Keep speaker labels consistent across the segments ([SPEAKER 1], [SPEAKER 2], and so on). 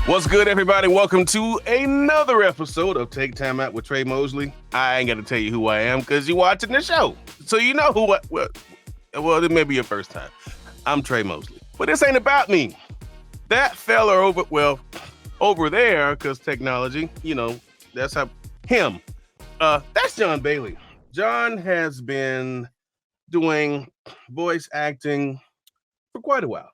[SPEAKER 1] What's good, everybody? Welcome to another episode of Take Time Out with Tre Mosley. I ain't got to tell you who I am because you're watching the show. So you know who well, it may be your first time. I'm Tre Mosley. But this ain't about me. That fella over there, because technology, that's how, him. That's Jon Bailey. Jon has been doing voice acting for quite a while.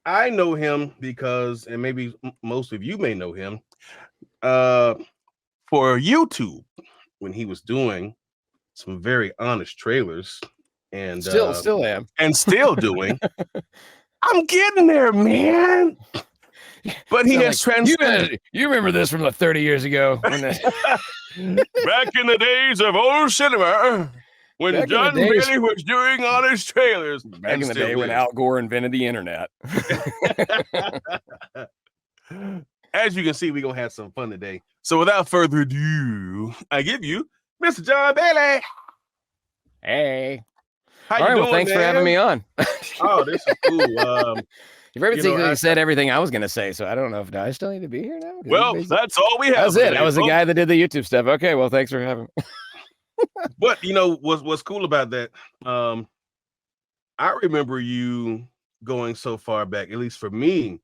[SPEAKER 1] I know him because, and maybe most of you may know him, for YouTube when he was doing some very honest trailers, and
[SPEAKER 2] still am,
[SPEAKER 1] and still doing. I'm getting there, man. But he has transcended.
[SPEAKER 2] You remember this from 30 years ago?
[SPEAKER 1] Back in the days of old cinema. When Jon Bailey was doing all his trailers.
[SPEAKER 2] Back in the day when Al Gore invented the internet.
[SPEAKER 1] As you can see, we're going to have some fun today. So without further ado, I give you Mr. Jon Bailey.
[SPEAKER 2] Hey.
[SPEAKER 1] How you doing,
[SPEAKER 2] well, thanks for having me on.
[SPEAKER 1] Oh, this is cool.
[SPEAKER 2] You've basically said everything I was going to say, so I don't know if I still need to be here now.
[SPEAKER 1] Well, that's all we have.
[SPEAKER 2] That's it. I was the guy that did the YouTube stuff. Okay, well, thanks for having me.
[SPEAKER 1] But what's cool about that? I remember you going so far back, at least for me,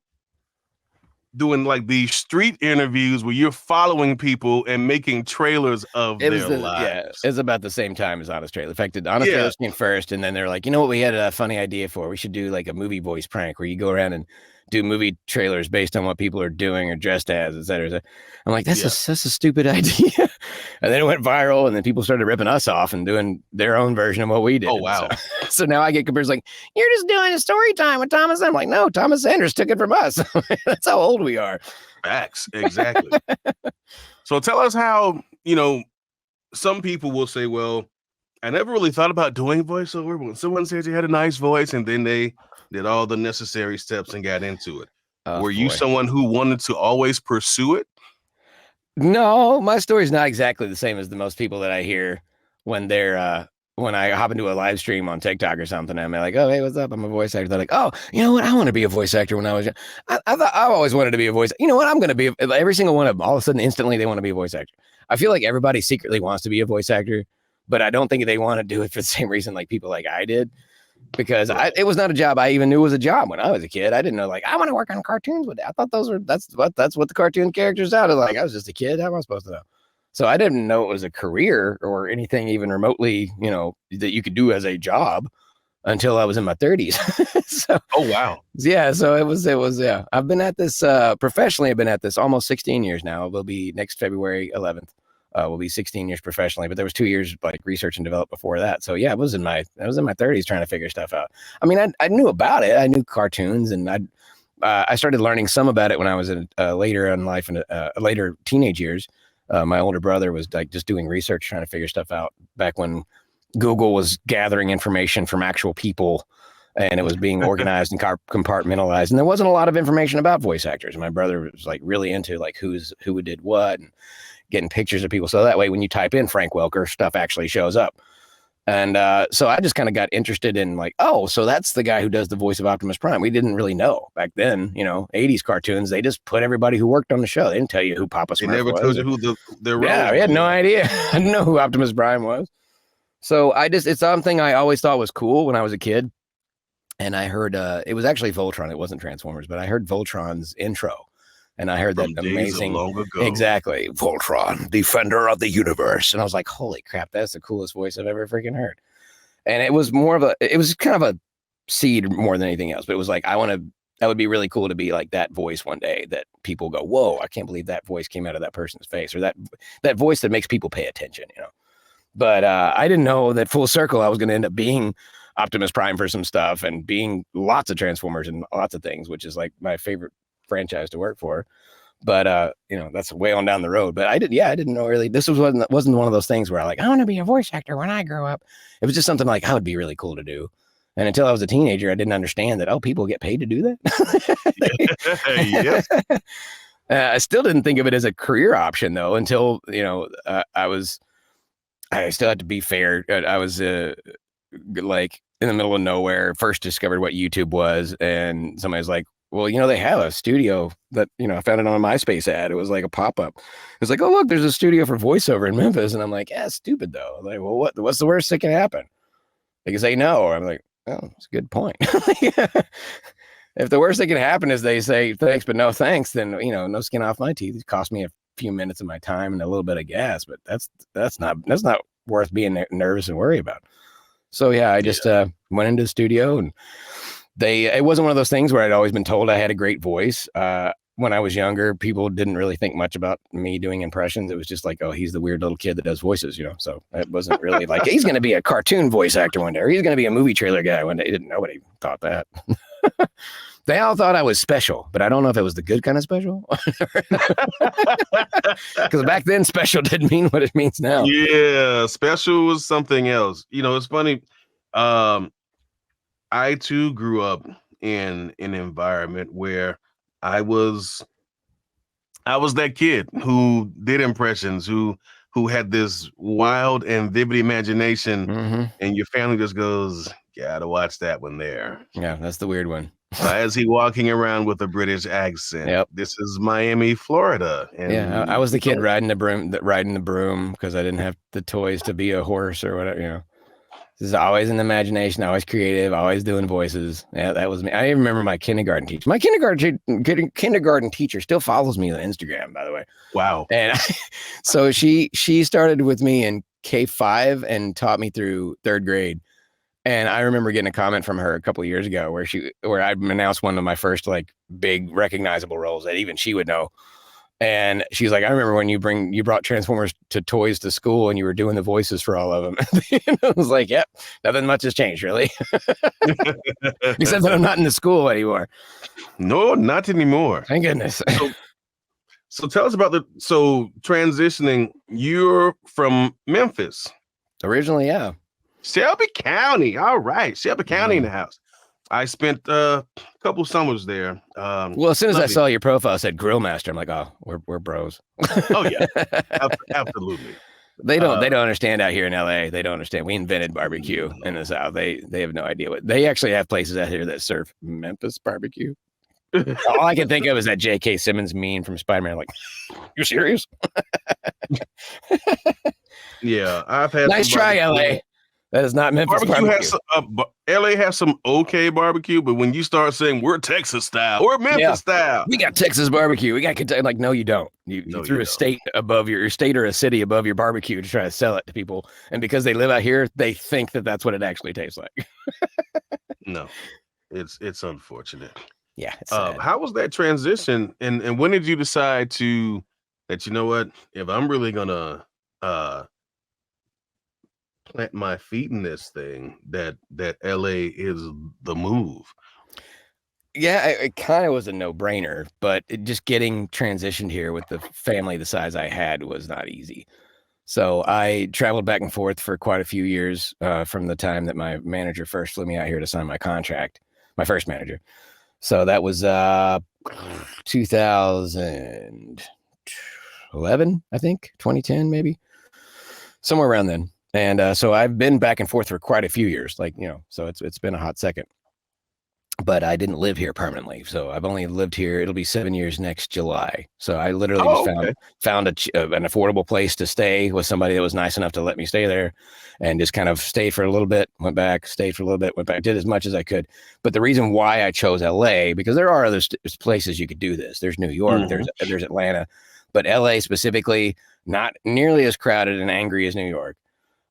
[SPEAKER 1] doing like these street interviews where you're following people and making trailers of their lives.
[SPEAKER 2] Yeah, it's about the same time as Honest Trailer. In fact, Honest Trailer came first, and then they're like, you know what, we had a funny idea for? We should do like a movie voice prank where you go around and do movie trailers based on what people are doing or dressed as, et cetera. I'm like, that's a stupid idea. And then it went viral, and then people started ripping us off and doing their own version of what we did.
[SPEAKER 1] Oh, wow.
[SPEAKER 2] So now I get compares like, you're just doing a story time with Thomas. I'm like, no, Thomas Sanders took it from us. That's how old we are.
[SPEAKER 1] Facts, exactly. So tell us how, some people will say, well, I never really thought about doing voiceover, but when someone says you had a nice voice, and then they did all the necessary steps and got into it. Were you someone who wanted to always pursue it?
[SPEAKER 2] No, my story is not exactly the same as the most people that I hear when they're when I hop into a live stream on TikTok or something. I'm like, oh, hey, what's up? I'm a voice actor. They're like, oh, you know what? I want to be a voice actor when I was young. I thought I always wanted to be a voice. You know what? I'm going to be every single one of them. All of a sudden, instantly, they want to be a voice actor. I feel like everybody secretly wants to be a voice actor, but I don't think they want to do it for the same reason like people like I did. Because it was not a job I even knew was a job when I was a kid. I didn't know, like, I want to work on cartoons with it. I thought that's what the cartoon characters sounded like. I was just a kid. How am I supposed to know? So I didn't know it was a career or anything even remotely, that you could do as a job until I was in my 30s. So,
[SPEAKER 1] oh, wow.
[SPEAKER 2] Yeah. So it was, yeah. I've been at this professionally. I've been at this almost 16 years now. It will be next February 11th. Will be 16 years professionally, but there was 2 years like research and develop before that. So yeah, I was in my 30s trying to figure stuff out. I mean, I knew about it. I knew cartoons, and I started learning some about it when I was in later in life and later teenage years. My older brother was like just doing research, trying to figure stuff out back when Google was gathering information from actual people, and it was being organized and compartmentalized. And there wasn't a lot of information about voice actors. My brother was like really into like who did what and getting pictures of people. So that way, when you type in Frank Welker, stuff actually shows up. And so I just kind of got interested in like, oh, so that's the guy who does the voice of Optimus Prime. We didn't really know back then, 80s cartoons. They just put everybody who worked on the show. They didn't tell you who Papa Smurf was.
[SPEAKER 1] They never told you who their role was.
[SPEAKER 2] Yeah, we had no idea. I didn't know who Optimus Prime was. So it's something I always thought was cool when I was a kid. And I heard, it was actually Voltron. It wasn't Transformers, but I heard Voltron's intro. And I heard that amazing, exactly, Voltron, defender of the universe. And I was like, holy crap, that's the coolest voice I've ever freaking heard. And it was it was kind of a seed more than anything else. But it was like, that would be really cool to be like that voice one day that people go, whoa, I can't believe that voice came out of that person's face, or that voice that makes people pay attention, But I didn't know that full circle I was going to end up being Optimus Prime for some stuff and being lots of Transformers and lots of things, which is like my favorite franchise to work for. But that's way on down the road. But I didn't know really. This wasn't one of those things where I I want to be a voice actor when I grow up. It was just something like I would be really cool to do. And until I was a teenager, I didn't understand that people get paid to do that. Yes. I still didn't think of it as a career option though until I still had to be fair. I was like in the middle of nowhere, first discovered what YouTube was, and somebody's like, well, they have a studio that, I found it on a MySpace ad. It was like a pop-up. It's like, oh, look, there's a studio for voiceover in Memphis. And I'm like, yeah, stupid though. I'm like, well, what's the worst that can happen? They can say no. I'm like, oh, that's a good point. If the worst that can happen is they say thanks, but no thanks, then, no skin off my teeth. It cost me a few minutes of my time and a little bit of gas, but that's not worth being nervous and worry about. So yeah, I just went into the studio, and it wasn't one of those things where I'd always been told I had a great voice. When I was younger, people didn't really think much about me doing impressions. It was just like, oh, he's the weird little kid that does voices, So it wasn't really like he's going to be a cartoon voice actor one day, or he's going to be a movie trailer guy one day. Nobody thought that. They all thought I was special, but I don't know if it was the good kind of special. Because back then, special didn't mean what it means now.
[SPEAKER 1] Yeah, special was something else. It's funny. I too grew up in an environment where I was that kid who did impressions, who had this wild and vivid imagination, and your family just goes, gotta watch that one there.
[SPEAKER 2] Yeah, that's the weird one.
[SPEAKER 1] Why is he walking around with a British accent?
[SPEAKER 2] Yep.
[SPEAKER 1] This is Miami, Florida. And
[SPEAKER 2] yeah, I was the kid riding the broom because I didn't have the toys to be a horse or whatever, This is always an imagination, always creative, always doing voices. Yeah, that was me. I even remember my kindergarten teacher. My kindergarten teacher still follows me on Instagram, by the way.
[SPEAKER 1] Wow.
[SPEAKER 2] And so she started with me in K5 and taught me through third grade. And I remember getting a comment from her a couple of years ago where I announced one of my first like big recognizable roles that even she would know. And she's like, I remember when you brought Transformers to toys to school and you were doing the voices for all of them. And I was like, yep, nothing much has changed, really. Except that I'm not in the school anymore.
[SPEAKER 1] No, not anymore.
[SPEAKER 2] Thank goodness.
[SPEAKER 1] So tell us about transitioning. You're from Memphis.
[SPEAKER 2] Originally, yeah.
[SPEAKER 1] Shelby County. All right. Shelby County in the house. I spent a couple summers there.
[SPEAKER 2] Well, as soon as I saw your profile, it said Grill Master. I'm like, oh, we're bros.
[SPEAKER 1] Oh yeah, absolutely.
[SPEAKER 2] They don't understand out here in LA. They don't understand. We invented barbecue in the South. They have no idea what they actually have places out here that serve Memphis barbecue. All I can think of is that J.K. Simmons meme from Spider-Man. Like, you serious?
[SPEAKER 1] Yeah, I've had
[SPEAKER 2] nice try, LA. That is not Memphis barbecue.
[SPEAKER 1] LA has some okay barbecue, but when you start saying we're Texas style or Memphis style,
[SPEAKER 2] we got Texas barbecue. We got Kentucky. Like, no, you don't. You threw a state above your state or a city above your barbecue to try to sell it to people, and because they live out here, they think that that's what it actually tastes like.
[SPEAKER 1] No, it's unfortunate.
[SPEAKER 2] Yeah. It's sad.
[SPEAKER 1] How was that transition, and when did you decide that you know what, if I'm really gonna plant my feet in this thing, that LA is the move?
[SPEAKER 2] Yeah, it kind of was a no-brainer, but just getting transitioned here with the family the size I had was not easy. So I traveled back and forth for quite a few years from the time that my manager first flew me out here to sign my contract, my first manager. So that was 2011, I think, 2010 maybe, somewhere around then. And so I've been back and forth for quite a few years, so it's been a hot second. But I didn't live here permanently, so I've only lived here. It'll be 7 years next July. So I literally found an affordable place to stay with somebody that was nice enough to let me stay there, and just kind of stayed for a little bit, went back, stayed for a little bit, went back, did as much as I could. But the reason why I chose LA, because there are other places you could do this. There's New York, there's Atlanta, but LA specifically, not nearly as crowded and angry as New York.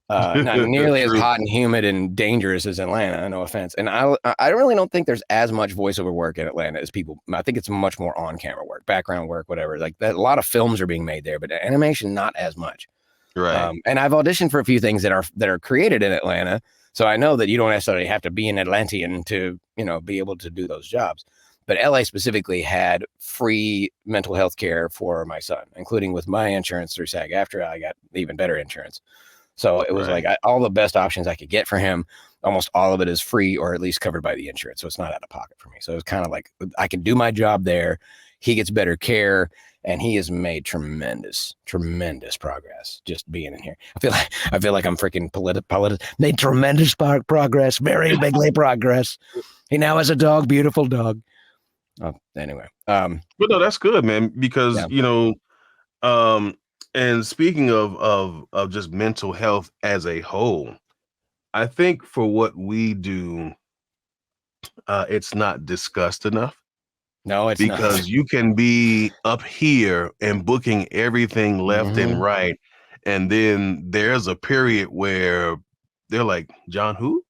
[SPEAKER 2] Not nearly as hot and humid and dangerous as Atlanta, no offense. And I really don't think there's as much voiceover work in Atlanta as people. I think it's much more on-camera work, background work, whatever. Like that, a lot of films are being made there, but animation not as much.
[SPEAKER 1] Right.
[SPEAKER 2] And I've auditioned for a few things that are created in Atlanta, so I know that you don't necessarily have to be an Atlantean to be able to do those jobs. But LA specifically had free mental health care for my son, including with my insurance through SAG-AFTRA. I got even better insurance. So it was like all the best options I could get for him. Almost all of it is free or at least covered by the insurance. So it's not out of pocket for me. So it's kind of like I can do my job there. He gets better care, and he has made tremendous progress just being in here. I feel like I'm freaking made tremendous progress, very bigly progress. He now has a dog, beautiful dog. Anyway,
[SPEAKER 1] But no, that's good, man, because
[SPEAKER 2] yeah,
[SPEAKER 1] and speaking of just mental health as a whole, I think for what we do, it's not discussed enough
[SPEAKER 2] no, it's not.
[SPEAKER 1] because you can be up here and booking everything left and
[SPEAKER 2] Hmm.
[SPEAKER 1] right, and then there's a period where they're like, John, who?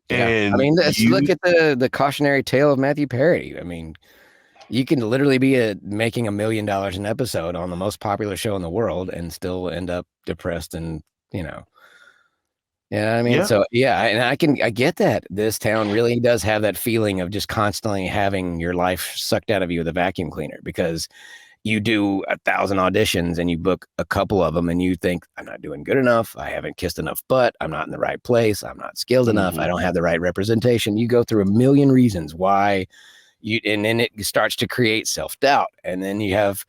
[SPEAKER 2] Yeah, I
[SPEAKER 1] And
[SPEAKER 2] mean, let's look
[SPEAKER 1] you,
[SPEAKER 2] at the cautionary tale of Matthew Perry. I mean, you can literally be making $1 million an episode on the most popular show in the world and still end up depressed and you know. Yeah, I mean,
[SPEAKER 1] yeah,
[SPEAKER 2] so yeah, and I get that this town really does have that feeling of just constantly having your life sucked out of you with a vacuum cleaner because you do 1,000 auditions and you book a couple of them and you think I'm not doing good enough, I haven't kissed enough butt, I'm not in the right place, I'm not skilled enough, I
[SPEAKER 1] hmm
[SPEAKER 2] don't have the right representation. You go through a million reasons why you, and then it starts to create self-doubt, and then you have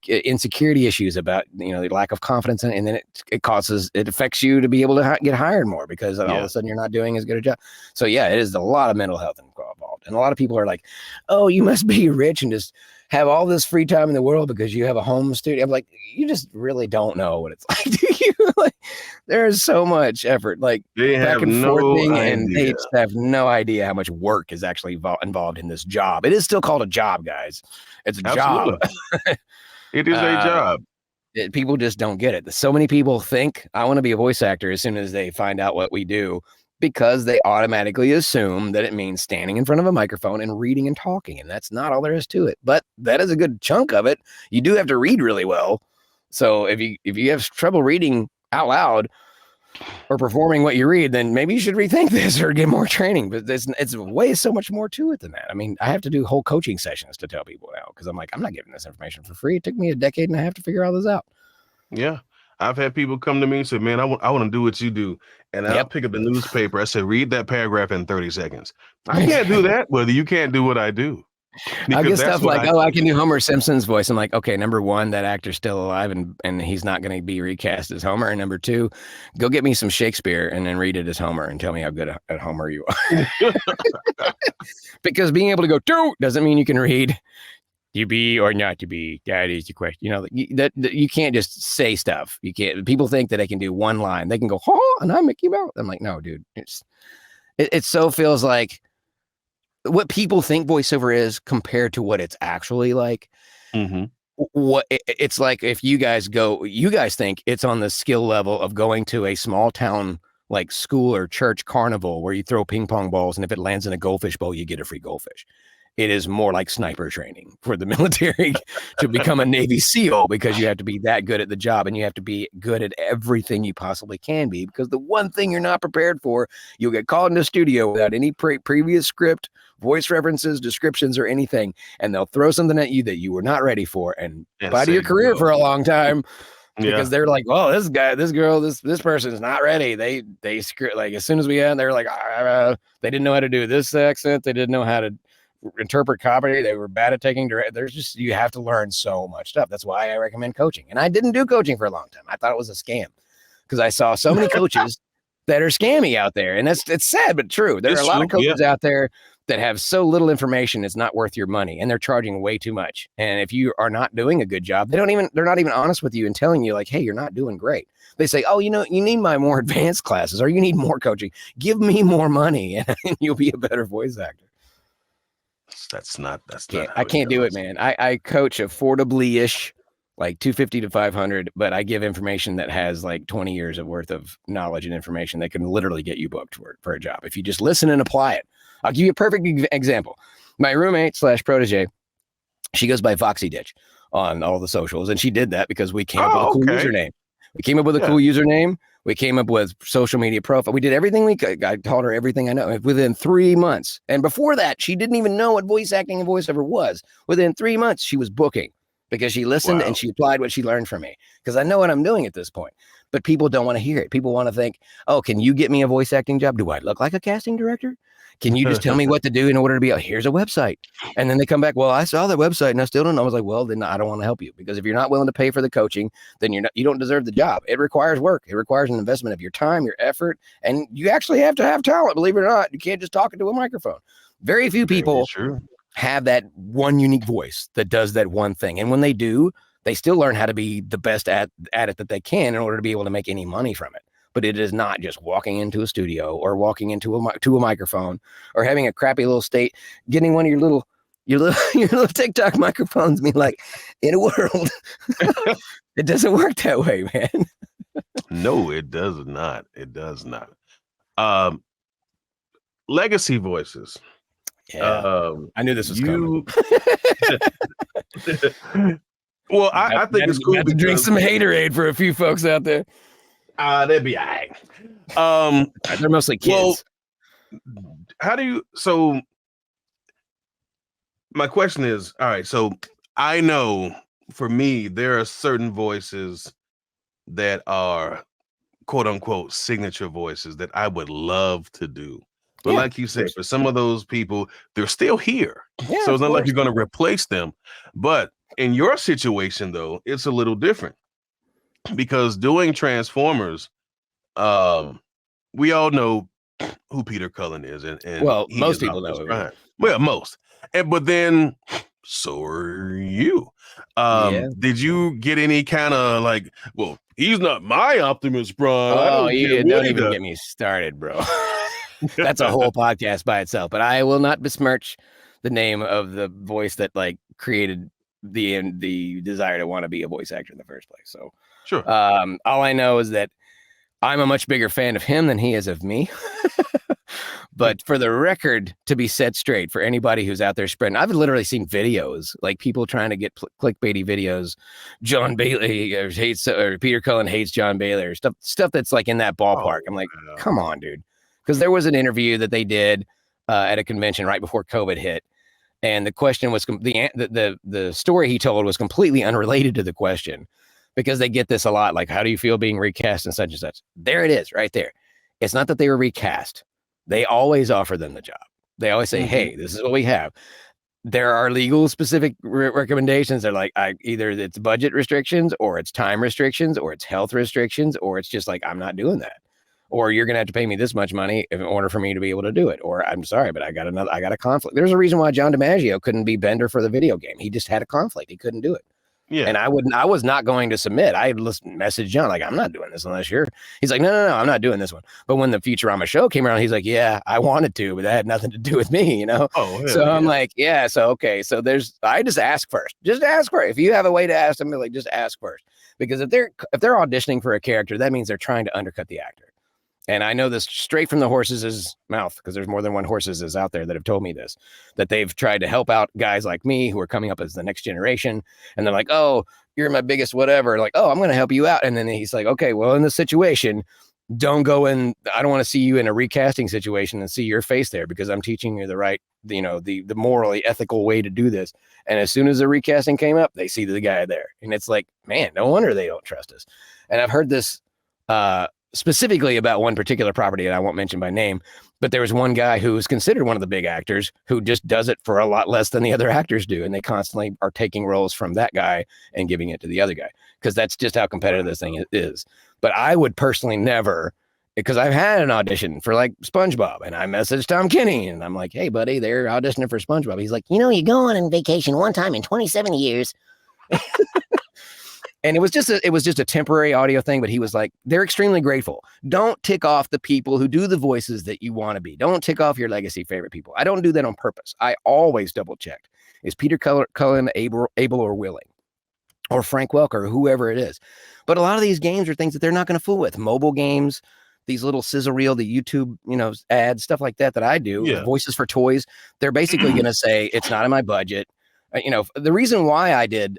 [SPEAKER 2] insecurity issues about the lack of confidence, and then it affects you to be able to get hired more because all of
[SPEAKER 1] yeah,
[SPEAKER 2] a sudden you're not doing as good a job. So yeah, it is a lot of mental health involved, and a lot of people are like, oh, you must be rich and just have all this free time in the world because you have a home studio. I'm like, you just really don't know what it's like, do you? Like, there's so much effort, like
[SPEAKER 1] they
[SPEAKER 2] back
[SPEAKER 1] have
[SPEAKER 2] and
[SPEAKER 1] no
[SPEAKER 2] forthing, and they
[SPEAKER 1] idea.
[SPEAKER 2] just have no idea how much work is actually involved in this job. It is still called a job, guys. It's a job.
[SPEAKER 1] Absolutely, it is a
[SPEAKER 2] uh,
[SPEAKER 1] job.
[SPEAKER 2] People just don't get it. So many people think I want to be a voice actor as soon as they find out what we do because they automatically assume that it means standing in front of a microphone and reading and talking. And that's not all there is to it. But that is a good chunk of it. You do have to read really well. So if you have trouble reading out loud or performing what you read, then maybe you should rethink this or get more training. But it's way so much more to it than that. I mean, I have to do whole coaching sessions to tell people now because I'm like, I'm not giving this information for free. It took me a decade and a half to figure all this out.
[SPEAKER 1] Yeah. I've had people come to me and say, man, I want to do what you do. And I'll
[SPEAKER 2] Yep.
[SPEAKER 1] pick up the newspaper. I said, read that paragraph in 30 seconds. I can't do that. Whether you can't do what I do
[SPEAKER 2] I'll
[SPEAKER 1] because
[SPEAKER 2] get
[SPEAKER 1] that's
[SPEAKER 2] stuff
[SPEAKER 1] what
[SPEAKER 2] like,
[SPEAKER 1] I
[SPEAKER 2] oh, I
[SPEAKER 1] see.
[SPEAKER 2] can do Homer Simpson's voice. I'm like, okay, number one, that actor's still alive and he's not going to be recast as Homer. And number two, go get me some Shakespeare and then read it as Homer and tell me how good at Homer you are. Because being able to go do doesn't mean you can read. To be or not to be, that is the question. That you can't just say stuff. You can't. People think that they can do one line. They can go, oh, and I'm Mickey Mouse. I'm like, no, dude. It so feels like what people think voiceover is compared to what it's actually like.
[SPEAKER 1] hmm
[SPEAKER 2] What it's like if you guys think it's on the skill level of going to a small town like school or church carnival where you throw ping pong balls and if it lands in a goldfish bowl, you get a free goldfish. It is more like sniper training for the military to become a Navy SEAL because you have to be that good at the job and you have to be good at everything you possibly can be because the one thing you're not prepared for, you'll get called into a studio without any previous script, voice references, descriptions, or anything, and they'll throw something at you that you were not ready for and
[SPEAKER 1] And
[SPEAKER 2] bite of your
[SPEAKER 1] say,
[SPEAKER 2] career for
[SPEAKER 1] go.
[SPEAKER 2] a long time because
[SPEAKER 1] Yeah.
[SPEAKER 2] they're like, oh, this guy, this girl, this person is not ready. They script like as soon as we had, they're like, they didn't know how to do this accent. They didn't know how to interpret copy. They were bad at taking direct. There's just you have to learn so much stuff. That's why I recommend coaching. And I didn't do coaching for a long time. I thought it was a scam because I saw so many coaches that are scammy out there, and it's sad but true. There are
[SPEAKER 1] It's
[SPEAKER 2] a lot
[SPEAKER 1] true.
[SPEAKER 2] of
[SPEAKER 1] Yeah.
[SPEAKER 2] coaches out there that have so little information it's not worth your money, and they're charging way too much. And if you are not doing a good job, they're not even honest with you and telling you like, hey, you're not doing great. They say, oh, you need my more advanced classes or you need more coaching. Give me more money, and you'll be a better voice actor.
[SPEAKER 1] That's not
[SPEAKER 2] Can't
[SPEAKER 1] how
[SPEAKER 2] I
[SPEAKER 1] it
[SPEAKER 2] can't do it,
[SPEAKER 1] goes.
[SPEAKER 2] man. I coach affordably ish, like 250 to 500, but I give information that has like 20 years of worth of knowledge and information that can literally get you booked for a job if you just listen and apply it. I'll give you a perfect example. My roommate / protege, she goes by Foxy Ditch on all the socials, and she did that because we came up with a
[SPEAKER 1] Oh,
[SPEAKER 2] cool
[SPEAKER 1] okay.
[SPEAKER 2] username. We came up with a
[SPEAKER 1] Yeah.
[SPEAKER 2] cool username. We came up with social media profile. We did everything we could. I taught her everything I know within 3 months. And before that, she didn't even know what voice acting and voiceover was. Within 3 months, she was booking because she listened and
[SPEAKER 1] Wow.
[SPEAKER 2] she applied what she learned from me. Because I know what I'm doing at this point. But people don't want to hear it. People want to think, oh, can you get me a voice acting job? Do I look like a casting director? Can you just tell me what to do in order to be, here's a website. And then they come back, well, I saw that website and I still don't know. I was like, well, then I don't want to help you because if you're not willing to pay for the coaching, then you don't deserve the job. It requires work. It requires an investment of your time, your effort, and you actually have to have talent, believe it or not. You can't just talk into a microphone. Very few
[SPEAKER 1] Very
[SPEAKER 2] people
[SPEAKER 1] true.
[SPEAKER 2] have that one unique voice that does that one thing. And when they do, they still learn how to be the best at it that they can in order to be able to make any money from it. But it is not just walking into a studio or walking into a microphone or having a crappy little state, getting one of your little TikTok microphones. I mean, like, in a world, it doesn't work that way, man.
[SPEAKER 1] No, it does not. It does not. Legacy voices.
[SPEAKER 2] Yeah, I knew this was coming.
[SPEAKER 1] Well, I think it's cool
[SPEAKER 2] to drink some haterade for a few folks out there.
[SPEAKER 1] They'd be all right.
[SPEAKER 2] They're mostly kids.
[SPEAKER 1] Well, how do you? So, my question is, all right. So, I know for me, there are certain voices that are quote unquote signature voices that I would love to do. But like you said, for some of those people, they're still here.
[SPEAKER 2] Yeah,
[SPEAKER 1] so it's not like you're going to replace them. But in your situation, though, it's a little different because doing Transformers, we all know who Peter Cullen is. And
[SPEAKER 2] well, most people know him.
[SPEAKER 1] Well, most. But then so are you. Did you get any kind of like, well, he's not my Optimus Prime.
[SPEAKER 2] Oh, you don't even get me started, bro. That's a whole podcast by itself. But I will not besmirch the name of the voice that like created the desire to want to be a voice actor in the first place. So
[SPEAKER 1] sure.
[SPEAKER 2] All I know is that I'm a much bigger fan of him than he is of me. But for the record, to be set straight for anybody who's out there spreading, I've literally seen videos like people trying to get clickbaity videos. Jon Bailey hates or Peter Cullen hates Jon Bailey or stuff that's like in that ballpark. I'm like, come on, dude. Because there was an interview that they did at a convention right before COVID hit. And the question was the story he told was completely unrelated to the question because they get this a lot. Like, how do you feel being recast and such and such? There it is right there. It's not that they were recast. They always offer them the job. They always say, hey, this is what we have. There are legal specific recommendations. They're like, either it's budget restrictions or it's time restrictions or it's health restrictions, or it's just like, I'm not doing that. Or you're going to have to pay me this much money in order for me to be able to do it. Or I'm sorry, but I got a conflict. There's a reason why John DiMaggio couldn't be Bender for the video game. He just had a conflict. He couldn't do it. Yeah. And I was not going to submit. I had messaged John, like, I'm not doing this unless you're, he's like, no, I'm not doing this one. But when the Futurama show came around, he's like, yeah, I wanted to, but that had nothing to do with me, you know? Oh, so I'm like, yeah. So, okay. So I just ask first, If you have a way to ask them, like, just ask first, because if they're auditioning for a character, that means they're trying to undercut the actor. And I know this straight from the horse's mouth, because there's more than one horses out there that have told me this, that they've tried to help out guys like me who are coming up as the next generation. And they're like, oh, you're my biggest whatever. Like, oh, I'm going to help you out. And then he's like, okay, well, in this situation, don't go in. I don't want to see you in a recasting situation and see your face there, because I'm teaching you the right, the morally ethical way to do this. And as soon as the recasting came up, they see the guy there. And it's like, man, no wonder they don't trust us. And I've heard this, specifically about one particular property that I won't mention by name, but there was one guy who was considered one of the big actors who just does it for a lot less than the other actors do. And they constantly are taking roles from that guy and giving it to the other guy, because that's just how competitive this thing is. But I would personally never, because I've had an audition for like SpongeBob, and I messaged Tom Kenny and I'm like, hey buddy, they're auditioning for SpongeBob. He's like, you go on vacation one time in 27 years. And it was just a temporary audio thing, but he was like, they're extremely grateful. Don't tick off the people who do the voices that you want to be. Don't tick off your legacy favorite people. I don't do that on purpose. I always double check. Is Peter Cullen able or willing? Or Frank Welker, or whoever it is. But a lot of these games are things that they're not going to fool with. Mobile games, these little sizzle reel, the YouTube, ads, stuff like that I do. Yeah. Voices for toys. They're basically going to say, it's not in my budget. The reason why I did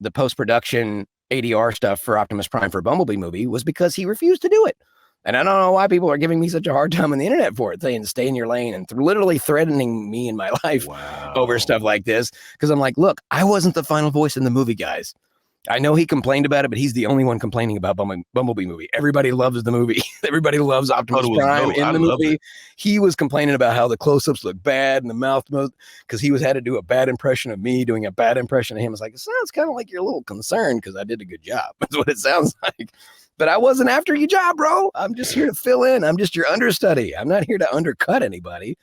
[SPEAKER 2] the post-production ADR stuff for Optimus Prime for Bumblebee movie was because he refused to do it. And I don't know why people are giving me such a hard time on the internet for it, saying stay in your lane and literally threatening me in my life over stuff like this. Because I'm like, look, I wasn't the final voice in the movie, guys. I know he complained about it, but he's the only one complaining about Bumblebee movie. Everybody loves the movie. Everybody loves Optimus Prime in the movie. He was complaining about how the close-ups look bad and the mouth, because he had to do a bad impression of me doing a bad impression of him. It's like, it sounds kind of like you're a little concerned because I did a good job. That's what it sounds like. But I wasn't after your job, bro. I'm just here to fill in. I'm just your understudy. I'm not here to undercut anybody.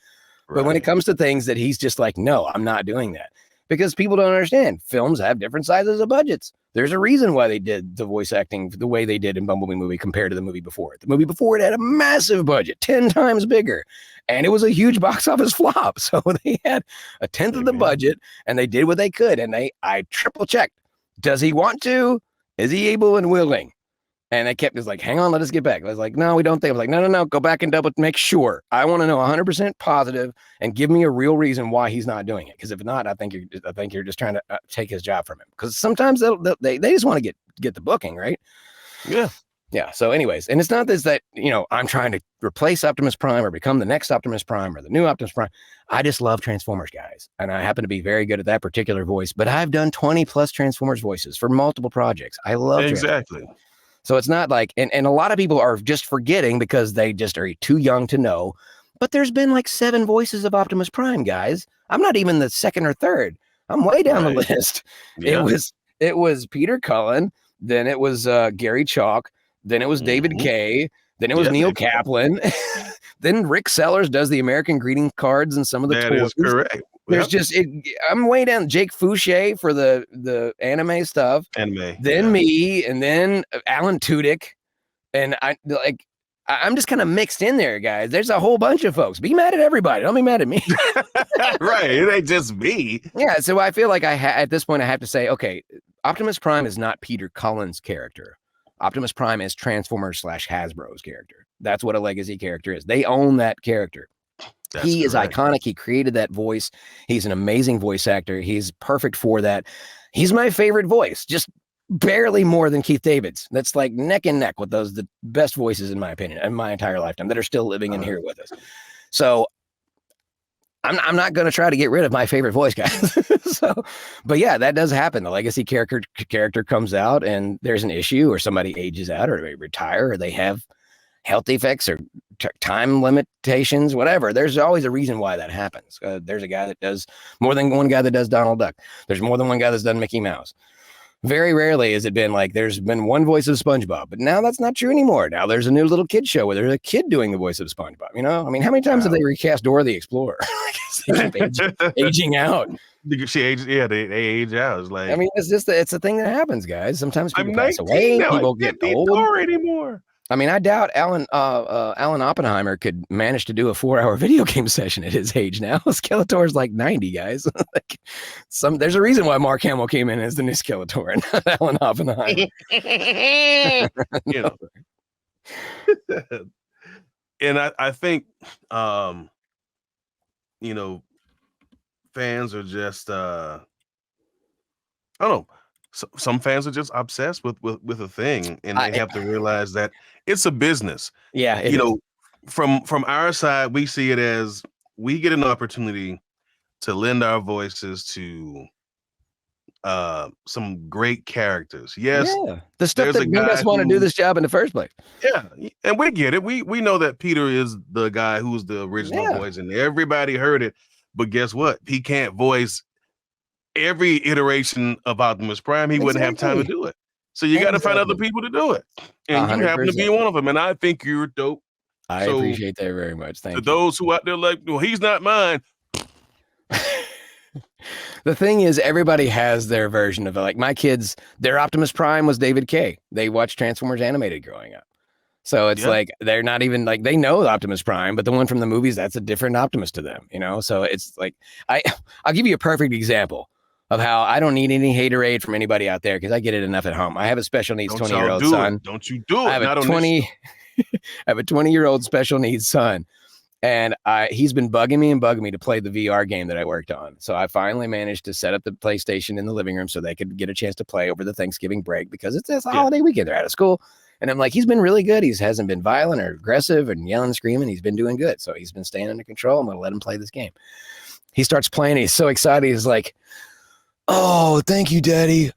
[SPEAKER 2] But when it comes to things that he's just like, no, I'm not doing that. Because people don't understand. Films have different sizes of budgets. There's a reason why they did the voice acting the way they did in Bumblebee movie compared to the movie before it. The movie before it had a massive budget, 10 times bigger. And it was a huge box office flop. So they had a tenth of the budget and they did what they could. And I triple checked. Does he want to? Is he able and willing? And I kept just like, hang on, let us get back. I was like, no, we don't think. I was like, no, go back and double make sure. I want to know 100% positive and give me a real reason why he's not doing it. Because if not, I think you're just trying to take his job from him. Because sometimes they just want to get the booking, right? Yeah. So, anyways, and it's not this that I'm trying to replace Optimus Prime or become the next Optimus Prime or the new Optimus Prime. I just love Transformers, guys, and I happen to be very good at that particular voice. But I've done 20 plus Transformers voices for multiple projects. I love
[SPEAKER 1] exactly.
[SPEAKER 2] So it's not like, and a lot of people are just forgetting because they just are too young to know. But there's been like 7 voices of Optimus Prime, guys. I'm not even the second or third. I'm way down the list. Yeah. It was Peter Cullen, then it was Gary Chalk, then it was David Kay, then it was Neil Kaplan, then Rick Sellers does the American greeting cards and some of the toys. That is correct. There's I'm way down. Jake Fouché for the anime stuff. Then me, and then Alan Tudyk, and I'm just kind of mixed in there, guys. There's a whole bunch of folks. Be mad at everybody. Don't be mad at me.
[SPEAKER 1] Right. It ain't just me.
[SPEAKER 2] Yeah. So I feel like at this point I have to say, okay, Optimus Prime is not Peter Cullen's character. Optimus Prime is Transformers / Hasbro's character. That's what a legacy character is. They own that character. He is iconic. He created that voice. He's an amazing voice actor. He's perfect for that. He's my favorite voice, just barely more than Keith David's. That's like neck and neck with the best voices, in my opinion, in my entire lifetime that are still living in here with us. So I'm not going to try to get rid of my favorite voice, guys. But yeah, that does happen. The legacy character comes out and there's an issue, or somebody ages out, or they retire, or they have health defects or time limitations, whatever. There's always a reason why that happens. There's a guy that does more than one guy that does Donald Duck. There's more than one guy that's done Mickey Mouse. Very rarely has it been like there's been one voice of SpongeBob, but now that's not true anymore. Now there's a new little kid show where there's a kid doing the voice of SpongeBob. I mean, how many times have they recast Dora the Explorer? They keep aging out.
[SPEAKER 1] She ages, they age out. It's like,
[SPEAKER 2] I mean, it's a thing that happens, guys. Sometimes people pass away, people get old.
[SPEAKER 1] Anymore.
[SPEAKER 2] I mean, I doubt Alan Oppenheimer could manage to do a 4-hour video game session at his age now. Skeletor's like 90, guys. There's a reason why Mark Hamill came in as the new Skeletor and not Alan Oppenheimer.
[SPEAKER 1] And I think, fans are just, I don't know. Some fans are just obsessed with a thing, and they have to realize that it's a business.
[SPEAKER 2] Yeah,
[SPEAKER 1] from our side, we see it as we get an opportunity to lend our voices to some great characters. Yes,
[SPEAKER 2] the stuff that made us want to do this job in the first place.
[SPEAKER 1] Yeah, and we get it. We know that Peter is the guy who's the original voice, and everybody heard it. But guess what? He can't voice every iteration of Optimus Prime. He wouldn't have time to do it. So you got to find other people to do it. And 100%. You happen to be one of them. And I think you're dope.
[SPEAKER 2] I appreciate that very much. Thank you.
[SPEAKER 1] To those who out there like, well, he's not mine.
[SPEAKER 2] The thing is, everybody has their version of it. Like my kids, their Optimus Prime was David Kay. They watched Transformers animated growing up. So it's like, they're not even like, they know Optimus Prime, but the one from the movies, that's a different Optimus to them, So it's like, I'll give you a perfect example of how I don't need any haterade from anybody out there because I get it enough at home. I have a special needs 20-year-old son.
[SPEAKER 1] Don't you do it?
[SPEAKER 2] I have I have a 20-year-old special needs son, and he's been bugging me to play the VR game that I worked on. So I finally managed to set up the PlayStation in the living room so they could get a chance to play over the Thanksgiving break because it's a holiday weekend. They're out of school. And I'm like, he's been really good. He hasn't been violent or aggressive and yelling and screaming. He's been doing good. So he's been staying under control. I'm going to let him play this game. He starts playing. He's so excited. He's like, oh, thank you, Daddy.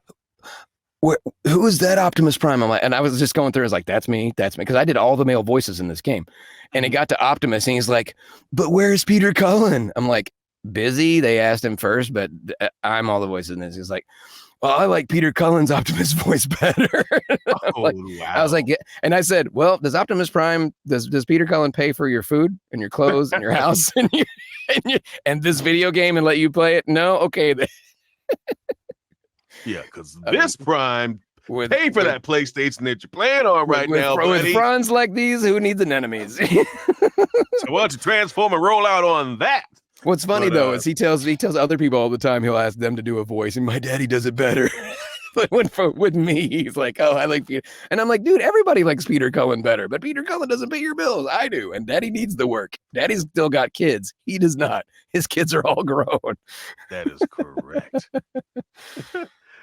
[SPEAKER 2] Who is that Optimus Prime? I'm like, and I was just going through. I was like, that's me. Because I did all the male voices in this game. And it got to Optimus, and he's like, but where's Peter Cullen? I'm like, busy. They asked him first, but I'm all the voices in this. He's like, well, I like Peter Cullen's Optimus voice better. Wow. I was like, yeah. And I said, well, does Optimus Prime, does Peter Cullen pay for your food and your clothes and your house? And and this video game and let you play it? No, okay.
[SPEAKER 1] Yeah, because this Prime
[SPEAKER 2] With,
[SPEAKER 1] pay for that PlayStation that you're playing on right now, buddy.
[SPEAKER 2] With fronts like these, who needs an enemies?
[SPEAKER 1] So why don't you transform and roll out on that?
[SPEAKER 2] What's funny though is he tells other people all the time, he'll ask them to do a voice, and my daddy does it better. But with me, he's like, oh, I like Peter. And I'm like, dude, everybody likes Peter Cullen better, but Peter Cullen doesn't pay your bills. I do. And daddy needs the work. Daddy's still got kids. He does not. His kids are all grown.
[SPEAKER 1] That is correct.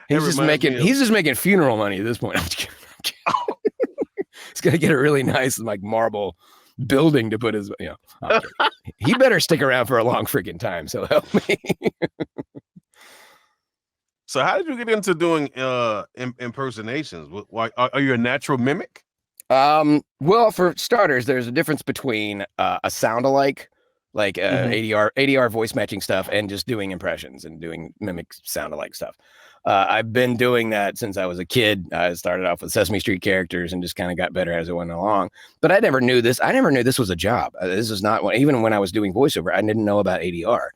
[SPEAKER 2] He's just making funeral money at this point. I'm kidding. He's gonna get a really nice like marble building to put his, he better stick around for a long freaking time. So help me.
[SPEAKER 1] So how did you get into doing impersonations? Are you a natural mimic?
[SPEAKER 2] Well, for starters, there's a difference between a sound-alike, like ADR voice matching stuff, and just doing impressions and doing mimic sound-alike stuff. I've been doing that since I was a kid. I started off with Sesame Street characters and just kind of got better as it went along. But I never knew this. I never knew this was a job. This is not even when I was doing voiceover, I didn't know about ADR.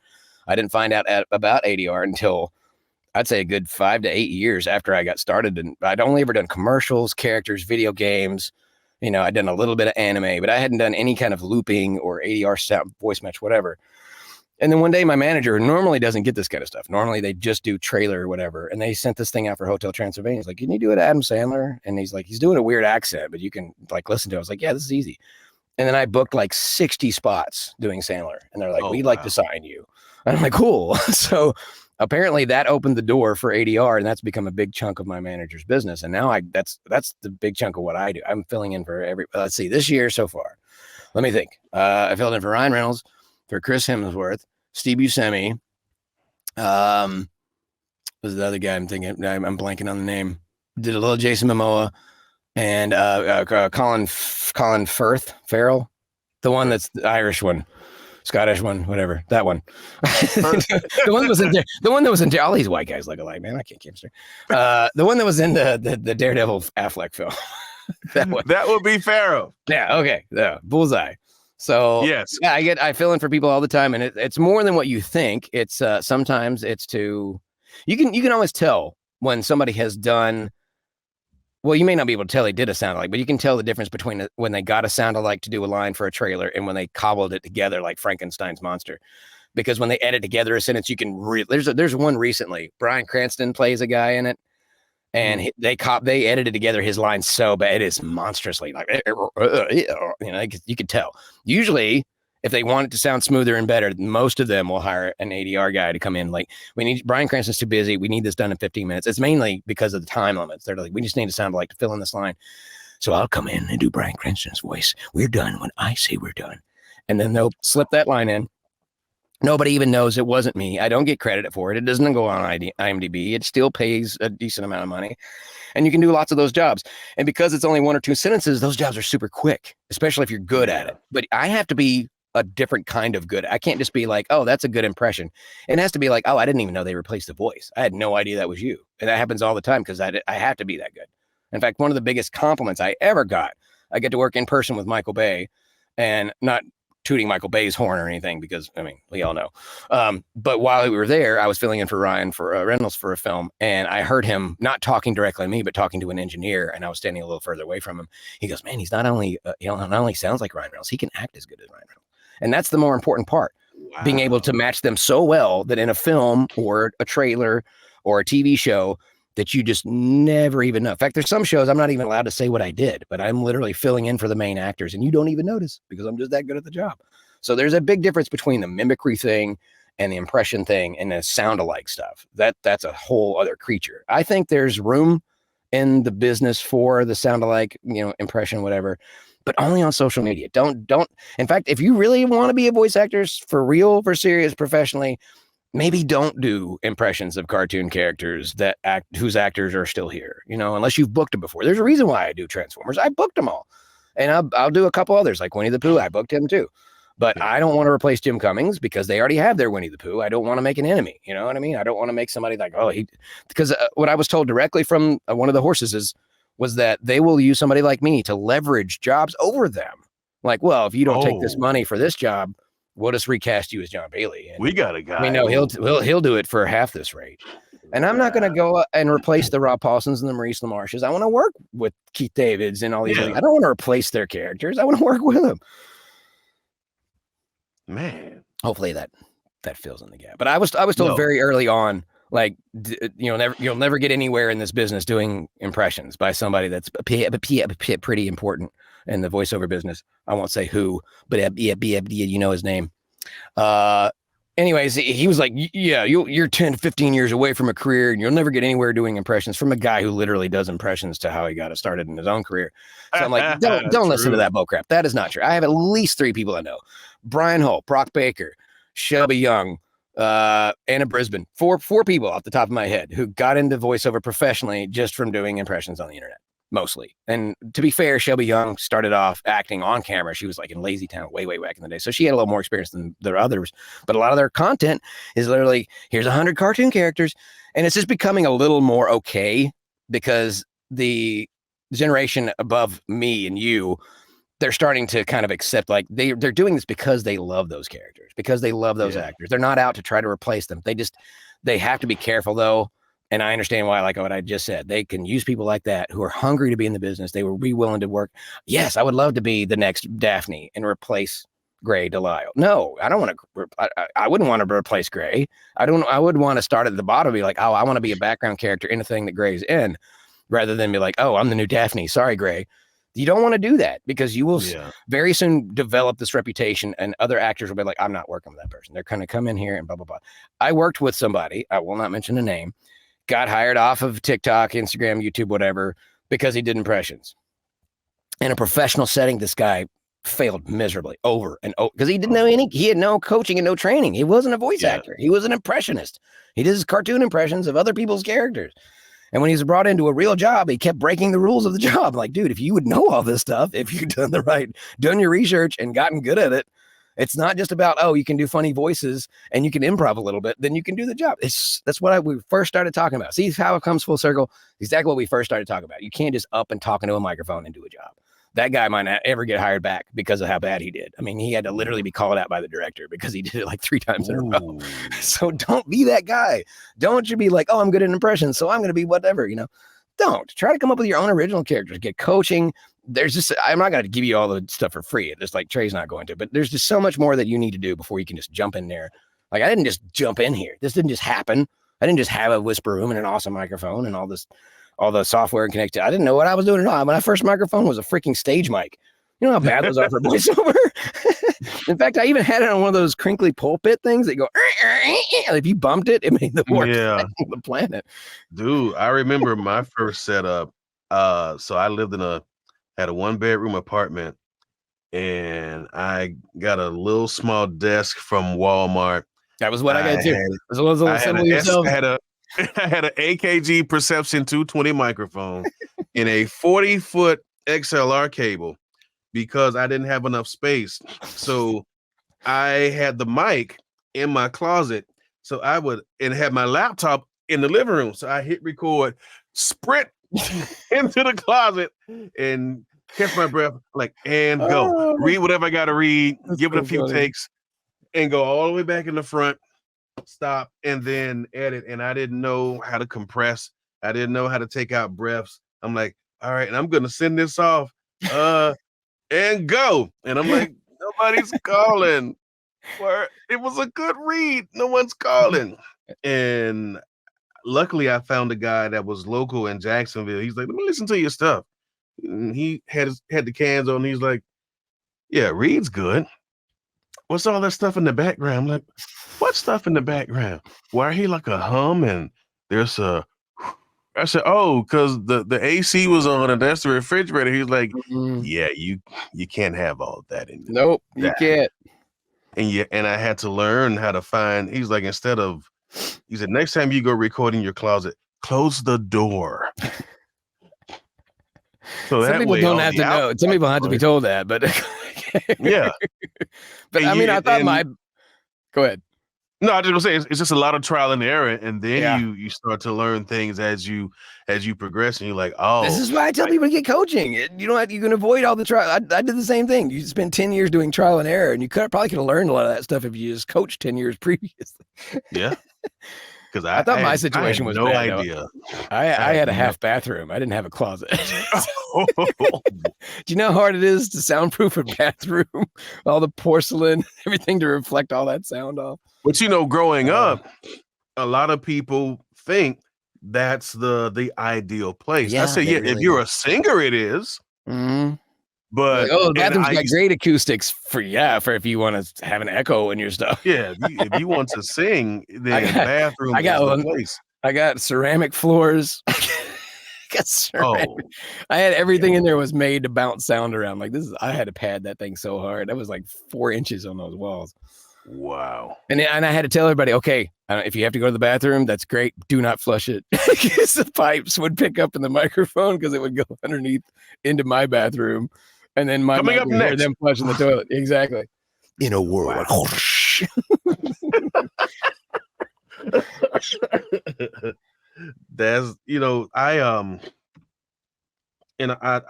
[SPEAKER 2] I didn't find out about ADR until I'd say a good 5 to 8 years after I got started. And I'd only ever done commercials, characters, video games. I'd done a little bit of anime, but I hadn't done any kind of looping or ADR sound, voice match, whatever. And then one day my manager normally doesn't get this kind of stuff. Normally they just do trailer or whatever. And they sent this thing out for Hotel Transylvania. He's like, can you do it, Adam Sandler? And he's like, he's doing a weird accent, but you can like listen to it. I was like, yeah, this is easy. And then I booked like 60 spots doing Sandler. And they're like, we'd like to sign you. And I'm like, cool. So apparently that opened the door for ADR, and that's become a big chunk of my manager's business. And now that's the big chunk of what I do. I'm filling in for let's see, this year so far. Let me think. I filled in for Ryan Reynolds, for Chris Hemsworth, Steve Buscemi. Was the other guy I'm thinking? I'm blanking on the name. Did a little Jason Momoa and Colin Farrell, the one that's the Irish one. Scottish one, whatever, that one. The one that was in all these white guys look alike, man. I can't keep straight. The one that was in the Daredevil Affleck film. That one.
[SPEAKER 1] That would be Pharaoh.
[SPEAKER 2] Yeah. Okay. Yeah. Bullseye. So
[SPEAKER 1] yes,
[SPEAKER 2] yeah, I fill in for people all the time, and it's more than what you think. It's sometimes it's you can always tell when somebody has done. Well, you may not be able to tell they did a sound alike, but you can tell the difference between when they got a sound alike to do a line for a trailer and when they cobbled it together like Frankenstein's monster. Because when they edit together a sentence, you can there's one recently. Bryan Cranston plays a guy in it, and they edited together his lines so bad it is monstrously like you could tell. Usually, if they want it to sound smoother and better, most of them will hire an ADR guy to come in. Like, Bryan Cranston's too busy. We need this done in 15 minutes. It's mainly because of the time limits. They're like, we just need to sound like to fill in this line. So I'll come in and do Bryan Cranston's voice. We're done when I say we're done. And then they'll slip that line in. Nobody even knows it wasn't me. I don't get credit for it. It doesn't go on IMDb. It still pays a decent amount of money. And you can do lots of those jobs. And because it's only 1 or 2 sentences, those jobs are super quick, especially if you're good at it. But I have to be a different kind of good. I can't just be like, oh, that's a good impression. It has to be like, oh, I didn't even know they replaced the voice. I had no idea that was you. And that happens all the time because I have to be that good. In fact, one of the biggest compliments I ever got, I get to work in person with Michael Bay, and not tooting Michael Bay's horn or anything, because I mean, we all know. But while we were there, I was filling in for Ryan Reynolds for a film, and I heard him not talking directly to me, but talking to an engineer, and I was standing a little further away from him. He goes, man, he's not only sounds like Ryan Reynolds, he can act as good as Ryan Reynolds. And that's the more important part, being able to match them so well that in a film or a trailer or a TV show that you just never even know. In fact, there's some shows I'm not even allowed to say what I did, but I'm literally filling in for the main actors and you don't even notice because I'm just that good at the job. So there's a big difference between the mimicry thing and the impression thing and the sound alike stuff. That's a whole other creature. I think there's room in the business for the sound alike, impression, whatever, but only on social media. Don't. In fact, if you really want to be a voice actor for real, for serious, professionally, maybe don't do impressions of cartoon characters whose actors are still here, unless you've booked them before. There's a reason why I do Transformers. I booked them all. And I'll do a couple others like Winnie the Pooh. I booked him too. But I don't want to replace Jim Cummings because they already have their Winnie the Pooh. I don't want to make an enemy. You know what I mean? I don't want to make somebody like, because what I was told directly from one of the horses was that they will use somebody like me to leverage jobs over them. Like, well, if you don't take this money for this job, we'll just recast you as Jon Bailey. And
[SPEAKER 1] we got a guy.
[SPEAKER 2] we know he'll do it for half this rate. And I'm not going to go and replace the Rob Paulsons and the Maurice LaMarches. I want to work with Keith Davids and all these. I don't want to replace their characters. I want to work with them.
[SPEAKER 1] Man,
[SPEAKER 2] hopefully that fills in the gap. But I was told very early on, like, you'll never get anywhere in this business doing impressions by somebody that's pretty important in the voiceover business. I won't say who, but you know his name. Anyways, he was like, yeah, you're 10 to 15 years away from a career and you'll never get anywhere doing impressions, from a guy who literally does impressions to how he got started in his own career. So I'm like, don't listen to that bullcrap. That is not true. I have at least 3 people I know: Brian Holt, Brock Baker, Shelby Young, Anna Brisbane. Four people off the top of my head who got into voiceover professionally just from doing impressions on the internet. Mostly. And to be fair, Shelby Young started off acting on camera. She was like in Lazy Town way back in the day. So she had a little more experience than the others. But a lot of their content is literally, here's 100 cartoon characters. And it's just becoming a little more okay because the generation above me and you, they're starting to kind of accept, like, they're doing this because they love those characters, because they love those actors. They're not out to try to replace them. They have to be careful, though. And I understand why, like what I just said, they can use people like that who are hungry to be in the business. They will be willing to work. Yes, I would love to be the next Daphne and replace Gray Delisle. No, I don't want to. I wouldn't want to replace Gray. I would want to start at the bottom and be like, oh, I want to be a background character in a thing that Gray's in, rather than be like, oh, I'm the new Daphne. Sorry, Gray. You don't want to do that, because you will very soon develop this reputation, and other actors will be like, I'm not working with that person. They're going to come in here and blah, blah, blah. I worked with somebody, I will not mention a name, got hired off of TikTok, Instagram, YouTube, whatever, because he did impressions. In a professional setting, this guy failed miserably over and over because he didn't know he had no coaching and no training. He wasn't a voice actor. He was an impressionist. He did his cartoon impressions of other people's characters. And when he was brought into a real job, he kept breaking the rules of the job. Like, dude, if you would know all this stuff, if you'd done your research and gotten good at it, it's not just about, oh, you can do funny voices and you can improv a little bit, then you can do the job. That's what we first started talking about. See how it comes full circle? Exactly what we first started talking about. You can't just up and talk into a microphone and do a job. That guy might not ever get hired back because of how bad he did. I mean, he had to literally be called out by the director because he did it like 3 times in a row. So don't be that guy. Don't you be like, oh, I'm good at impressions, so I'm going to be whatever, Don't. Try to come up with your own original characters. Get coaching. I'm not going to give you all the stuff for free. Just like Tre's not going to, but there's just so much more that you need to do before you can just jump in there. Like, I didn't just jump in here. This didn't just happen. I didn't just have a whisper room and an awesome microphone and all the software and connected. I didn't know what I was doing at all. My first microphone was a freaking stage mic. You know how bad those are for voiceover? In fact, I even had it on one of those crinkly pulpit things that go, if you bumped it, it made the worst thing on the planet.
[SPEAKER 1] Dude, I remember my first setup. So I lived had a 1-bedroom apartment, and I got a little small desk from Walmart.
[SPEAKER 2] That was what I got too.
[SPEAKER 1] I had an AKG Perception 220 microphone and a 40-foot XLR cable because I didn't have enough space. So I had the mic in my closet. So I would have my laptop in the living room. So I hit record, sprint into the closet, and catch my breath, like, and go. Read whatever I got to read, give it a few takes, and go all the way back in the front, stop, and then edit. And I didn't know how to compress. I didn't know how to take out breaths. I'm like, all right, and I'm going to send this off and go. And I'm like, nobody's calling. It was a good read. No one's calling. And luckily, I found a guy that was local in Jacksonville. He's like, let me listen to your stuff. And he had the cans on. He's like, yeah, Reed's good. What's all that stuff in the background? I'm like, what stuff in the background? Why are he like a hum and there's I said, oh, because the AC was on and that's the refrigerator. He's like, yeah, you can't have all of that in there.
[SPEAKER 2] Nope, you can't.
[SPEAKER 1] And I had to learn how to find. He's like, he said, next time you go record in your closet, close the door. So
[SPEAKER 2] some people don't have to know. Some people have to be told that, but
[SPEAKER 1] yeah.
[SPEAKER 2] But I mean, I thought go ahead.
[SPEAKER 1] No, I just gonna say it's just a lot of trial and error, and then
[SPEAKER 2] Yeah.
[SPEAKER 1] you start to learn things as you progress, and you're like,
[SPEAKER 2] This
[SPEAKER 1] oh,
[SPEAKER 2] is why I tell people to get coaching. You don't have, you can avoid all the trial. I did the same thing. You spend 10 years doing trial and error, and you probably could have learned a lot of that stuff if you just coached 10 years previously.
[SPEAKER 1] yeah, because
[SPEAKER 2] I thought my
[SPEAKER 1] I had
[SPEAKER 2] situation was
[SPEAKER 1] no
[SPEAKER 2] bad, though.
[SPEAKER 1] idea.
[SPEAKER 2] I
[SPEAKER 1] had
[SPEAKER 2] had a
[SPEAKER 1] no.
[SPEAKER 2] half bathroom. I didn't have a closet. Do you know how hard it is to soundproof a bathroom? All the porcelain, everything to reflect all that sound off.
[SPEAKER 1] But growing up, a lot of people think that's the ideal place. I say, yeah,
[SPEAKER 2] really
[SPEAKER 1] if you're
[SPEAKER 2] do.
[SPEAKER 1] a singer, it is.
[SPEAKER 2] Mm-hmm.
[SPEAKER 1] But
[SPEAKER 2] Like, oh, the
[SPEAKER 1] and
[SPEAKER 2] bathroom's
[SPEAKER 1] I
[SPEAKER 2] got
[SPEAKER 1] used,
[SPEAKER 2] great acoustics for if you want to have an echo in your stuff.
[SPEAKER 1] yeah, if you want to sing, then
[SPEAKER 2] got
[SPEAKER 1] bathroom
[SPEAKER 2] I got
[SPEAKER 1] is the
[SPEAKER 2] one.
[SPEAKER 1] place.
[SPEAKER 2] I got ceramic floors. Got ceramic.
[SPEAKER 1] Oh,
[SPEAKER 2] I had everything
[SPEAKER 1] yeah.
[SPEAKER 2] in there was made to bounce sound around. Like I had to pad that thing so hard. That was like 4 inches on those walls.
[SPEAKER 1] Wow.
[SPEAKER 2] And I had to tell everybody, okay, if you have to go to the bathroom, that's great. Do not flush it. Because the pipes would pick up in the microphone because it would go underneath into my bathroom. And then my
[SPEAKER 1] Coming
[SPEAKER 2] mic
[SPEAKER 1] up
[SPEAKER 2] would hear
[SPEAKER 1] next.
[SPEAKER 2] them flushing the toilet. Exactly. In a world.
[SPEAKER 1] Wow. That's I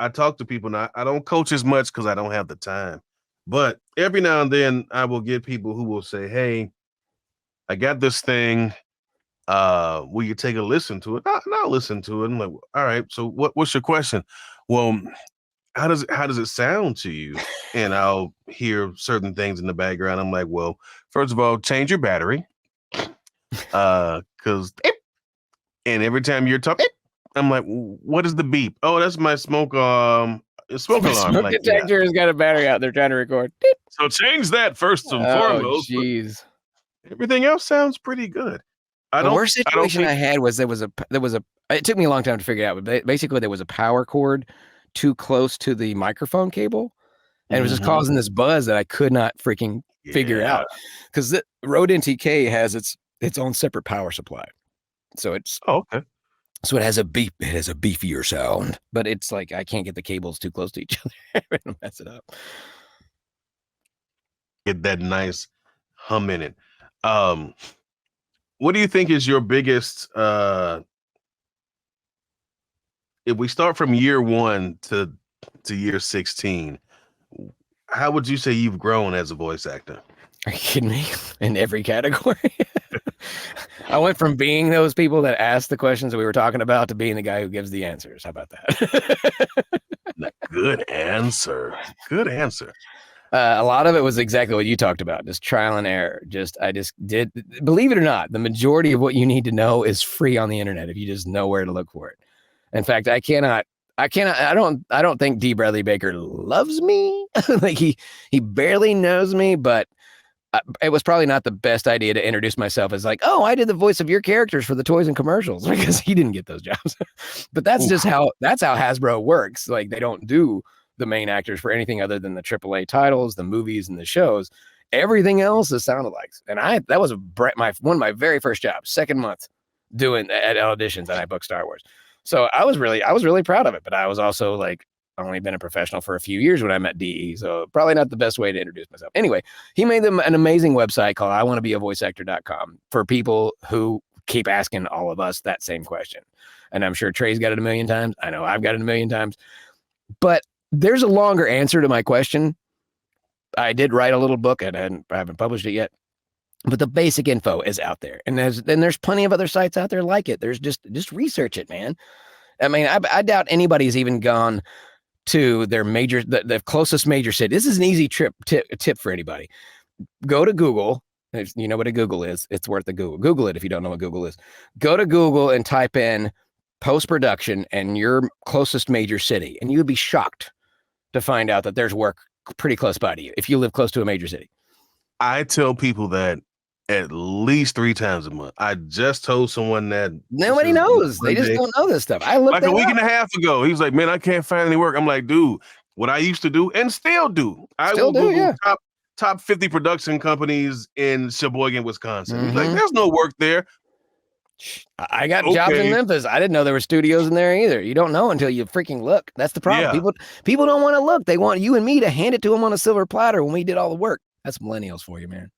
[SPEAKER 1] talk to people now. I don't coach as much because I don't have the time. But every now and then I will get people who will say, hey, I got this thing. Will you take a listen to it? And I'll listen to it. I'm like, all right, so what's your question? Well, how does it sound to you? And I'll hear certain things in the background. I'm like, well, first of all, change your battery. Because and every time you're talking, I'm like, what is the beep? Oh, that's my smoke alarm.
[SPEAKER 2] Smoke
[SPEAKER 1] Like,
[SPEAKER 2] detector has got a battery out. They're trying to record.
[SPEAKER 1] so change that first and foremost.
[SPEAKER 2] Jeez.
[SPEAKER 1] Everything else sounds pretty good.
[SPEAKER 2] The worst situation I had was there was a. It took me a long time to figure it out, but basically there was a power cord too close to the microphone cable, and it was just causing this buzz that I could not freaking figure out. Because the Rode NTK has its own separate power supply, so it's
[SPEAKER 1] okay.
[SPEAKER 2] So it has a beep. It has a beefier sound, but it's like I can't get the cables too close to each other and mess it up.
[SPEAKER 1] Get that nice hum in it. What do you think is your biggest? If we start from year 1 to year 16, how would you say you've grown as a voice actor?
[SPEAKER 2] Are you kidding me? In every category. I went from being those people that ask the questions that we were talking about to being the guy who gives the answers. How about that?
[SPEAKER 1] Good answer. Good answer.
[SPEAKER 2] A lot of it was exactly what you talked about, just trial and error. I just did, believe it or not, the majority of what you need to know is free on the internet if you just know where to look for it. In fact, I don't think D. Bradley Baker loves me. Like he barely knows me, but it was probably not the best idea to introduce myself as like, oh, I did the voice of your characters for the toys and commercials, because he didn't get those jobs. But that's just how Hasbro works. Like they don't do the main actors for anything other than the AAA titles, the movies and the shows. Everything else is sound alikes. And that was one of my very first jobs, second month doing at auditions, and I booked Star Wars. So I was really proud of it, but I was also like, I've only been a professional for a few years when I met DE, so probably not the best way to introduce myself. Anyway, he made them an amazing website called iwannabeavoiceactor.com for people who keep asking all of us that same question. And I'm sure Tre's got it a million times. I know I've got it a million times. But there's a longer answer to my question. I did write a little book, and I haven't published it yet. But the basic info is out there. And there's plenty of other sites out there like it. There's just research it, man. I mean, I doubt anybody's even gone to their the closest major city. This is an easy tip for anybody. Go to Google. If you know what a Google is, it's worth a Google. Google it if you don't know what Google is. Go to Google and type in post-production and your closest major city, and you'd be shocked to find out that there's work pretty close by to you if you live close to a major city.
[SPEAKER 1] I tell people that at least 3 times a month. I just told someone that
[SPEAKER 2] nobody knows. They just don't know this stuff. I looked
[SPEAKER 1] like a week and a half ago. He was like, man, I can't find any work. I'm like, dude, what I used to do and still do. I will Google top 50 production companies in Sheboygan, Wisconsin. Mm-hmm. He's like, there's no work there.
[SPEAKER 2] I got jobs in Memphis. I didn't know there were studios in there either. You don't know until you freaking look. That's the problem. Yeah. People don't want to look. They want you and me to hand it to them on a silver platter when we did all the work. That's millennials for you, man.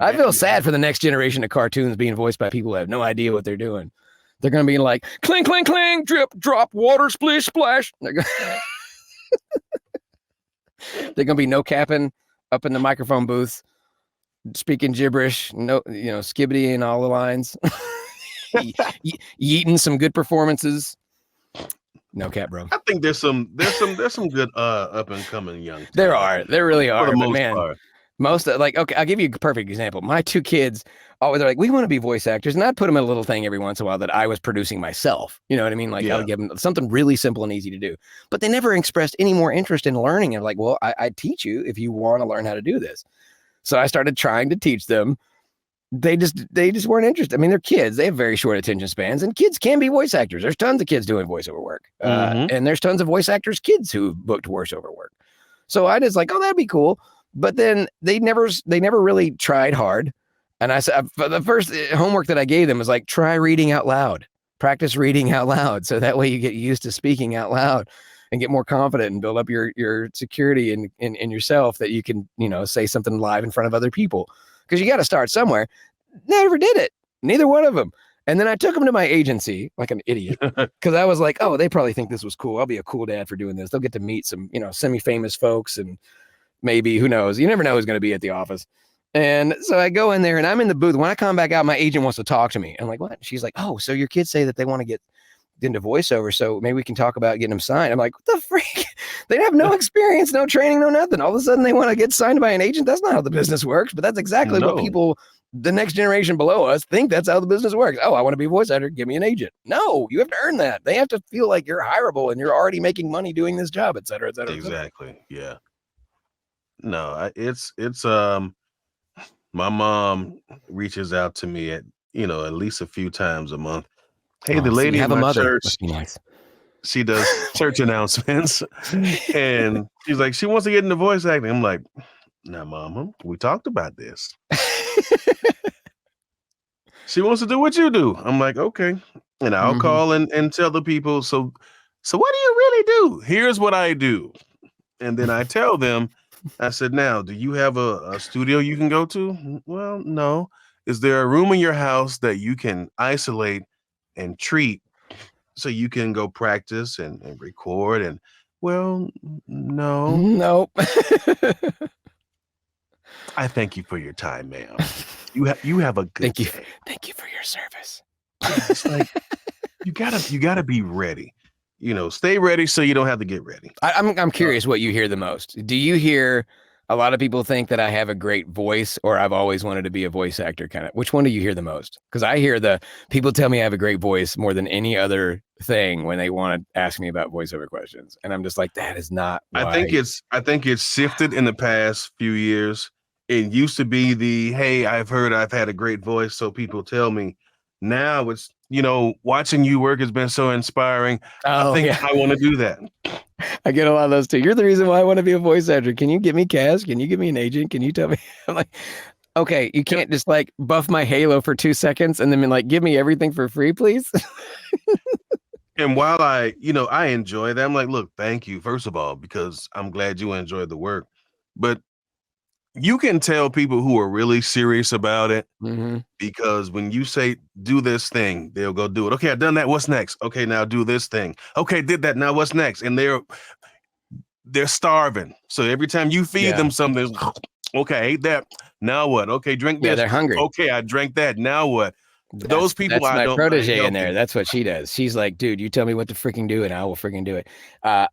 [SPEAKER 2] I feel sad for the next generation of cartoons being voiced by people who have no idea what they're doing. They're going to be like, cling, cling, cling, drip, drop, water, splish, splash. They're going to be no capping up in the microphone booth, speaking gibberish, no, skibbity in all the lines, yeeting some good performances. No cap, bro.
[SPEAKER 1] I think there's some good up and coming young talent.
[SPEAKER 2] There really are.
[SPEAKER 1] For the most
[SPEAKER 2] man,
[SPEAKER 1] part.
[SPEAKER 2] Okay, I'll give you a perfect example. My two kids always are like, we want to be voice actors, and I'd put them in a little thing every once in a while that I was producing myself. You know what I mean? Like I would give them something really simple and easy to do, but they never expressed any more interest in learning. I'm like, well, I'd teach you if you want to learn how to do this. So I started trying to teach them. They just weren't interested. I mean, they're kids. They have very short attention spans, and kids can be voice actors. There's tons of kids doing voiceover work, and there's tons of voice actors kids who booked voiceover work. So I just like, oh, that'd be cool. But then they never really tried hard. And I said, the first homework that I gave them was like, try reading out loud, practice reading out loud. So that way you get used to speaking out loud and get more confident and build up your security in yourself that you can, say something live in front of other people. Because you got to start somewhere. Never did it. Neither one of them. And then I took them to my agency like an idiot because I was like, oh, they probably think this was cool. I'll be a cool dad for doing this. They'll get to meet some, semi-famous folks and maybe, who knows? You never know who's going to be at the office. And so I go in there and I'm in the booth. When I come back out, my agent wants to talk to me. I'm like, what? She's like, oh, so your kids say that they want to get into voiceover. So maybe we can talk about getting them signed. I'm like, what the freak? They have no experience, no training, no nothing. All of a sudden they want to get signed by an agent. That's not how the business works, but that's exactly what people, the next generation below us, think that's how the business works. Oh, I want to be a voice actor. Give me an agent. No, you have to earn that. They have to feel like you're hireable and you're already making money doing this job, et cetera, et cetera.
[SPEAKER 1] Exactly. Yeah. No, it's my mom reaches out to me at least a few times a month. Hey, the lady in my church,
[SPEAKER 2] nice.
[SPEAKER 1] She does church announcements, and she's like, she wants to get into voice acting. I'm like, nah, mama, we talked about this. She wants to do what you do. I'm like, okay, and I'll call and tell the people. So what do you really do? Here's what I do, and then I tell them. I said, now, do you have a studio you can go to? Well, no. Is there a room in your house that you can isolate and treat so you can go practice and record? And, well, no.
[SPEAKER 2] Nope.
[SPEAKER 1] I thank you for your time, ma'am. You have a good day.
[SPEAKER 2] Thank you for your service.
[SPEAKER 1] Yeah, it's like, you gotta be ready. Stay ready so you don't have to get ready.
[SPEAKER 2] I'm curious what you hear the most. Do you hear a lot of people think that I have a great voice or I've always wanted to be a voice actor kind of? Which one do you hear the most? Because I hear the people tell me I have a great voice more than any other thing when they want to ask me about voiceover questions. And I'm just like, that is not why.
[SPEAKER 1] I think it's shifted in the past few years. It used to be hey, I've heard I've had a great voice, so people tell me. Now it's, watching you work has been so inspiring. I think I want to do that.
[SPEAKER 2] I get a lot of those too. You're the reason why I want to be a voice actor. Can you get me cast? Can you give me an agent? Can you tell me? I'm like, okay, you can't just like buff my halo for 2 seconds and then be like, give me everything for free, please.
[SPEAKER 1] And while I enjoy that, I'm like, look, thank you, first of all, because I'm glad you enjoyed the work. But you can tell people who are really serious about it because when you say, do this thing, they'll go do it. Okay, I've done that. What's next? Okay, now do this thing. Okay, did that. Now what's next? And they're starving. So every time you feed them something, okay, I ate that. Now what? Okay, drink this.
[SPEAKER 2] Yeah, they're hungry.
[SPEAKER 1] Okay, I drank that. Now what? Those people,
[SPEAKER 2] that's my protege in there. That's what she does. She's like, dude, you tell me what to freaking do and I will freaking do it. I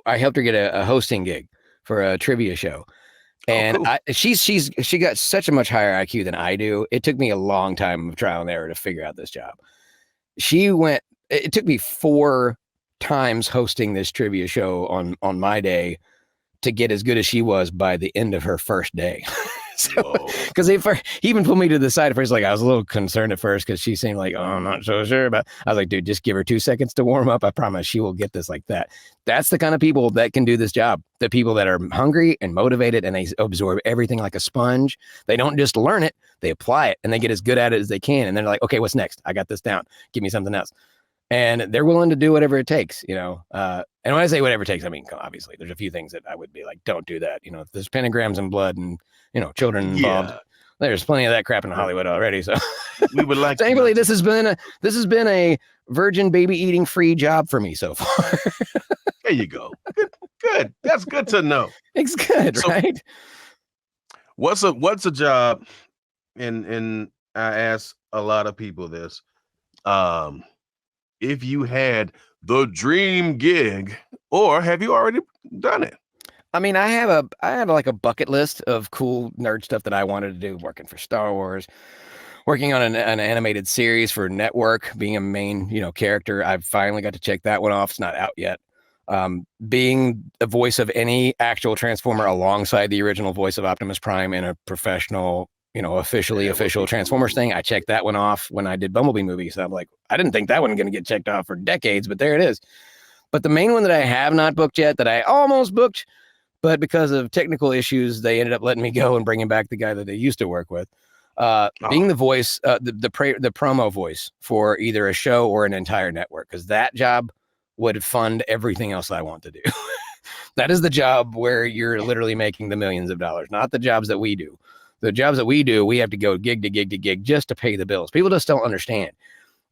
[SPEAKER 2] helped her get a hosting gig for a trivia show. And cool. She got such a much higher IQ than I do. It took me a long time of trial and error to figure out this job. It took me 4 times hosting this trivia show on my day to get as good as she was by the end of her first day. So, because he even pulled me to the side at first. Like I was a little concerned at first because she seemed like, oh, I'm not so sure. But I was like, dude, just give her 2 seconds to warm up. I promise she will get this like that. That's the kind of people that can do this job. The people that are hungry and motivated and they absorb everything like a sponge. They don't just learn it, they apply it and they get as good at it as they can. And they're like, okay, what's next? I got this down. Give me something else. And they're willing to do whatever it takes, And when I say whatever it takes, I mean, obviously there's a few things that I would be like, don't do that. If there's pentagrams and blood and, children involved, There's plenty of that crap in Hollywood already. So
[SPEAKER 1] We would like.
[SPEAKER 2] thankfully, this has been a virgin baby eating free job for me so far.
[SPEAKER 1] There you go. Good, good. That's good to know.
[SPEAKER 2] It's good,
[SPEAKER 1] So,
[SPEAKER 2] right?
[SPEAKER 1] what's a job? And I ask a lot of people this. If you had the dream gig, or have you already done it?
[SPEAKER 2] I mean, I have like a bucket list of cool nerd stuff that I wanted to do, working for Star Wars, working on an animated series for network, being a main, character. I've finally got to check that one off. It's not out yet. Being the voice of any actual Transformer alongside the original voice of Optimus Prime in a professional, official Transformers thing. I checked that one off when I did Bumblebee movies. I'm like, I didn't think that one was going to get checked off for decades, but there it is. But the main one that I have not booked yet, that I almost booked, but because of technical issues, they ended up letting me go and bringing back the guy that they used to work with. Being the voice, the promo voice for either a show or an entire network, because that job would fund everything else I want to do. That is the job where you're literally making the millions of dollars, not the jobs that we do. The jobs that we do, we have to go gig to gig to gig just to pay the bills. People just don't understand.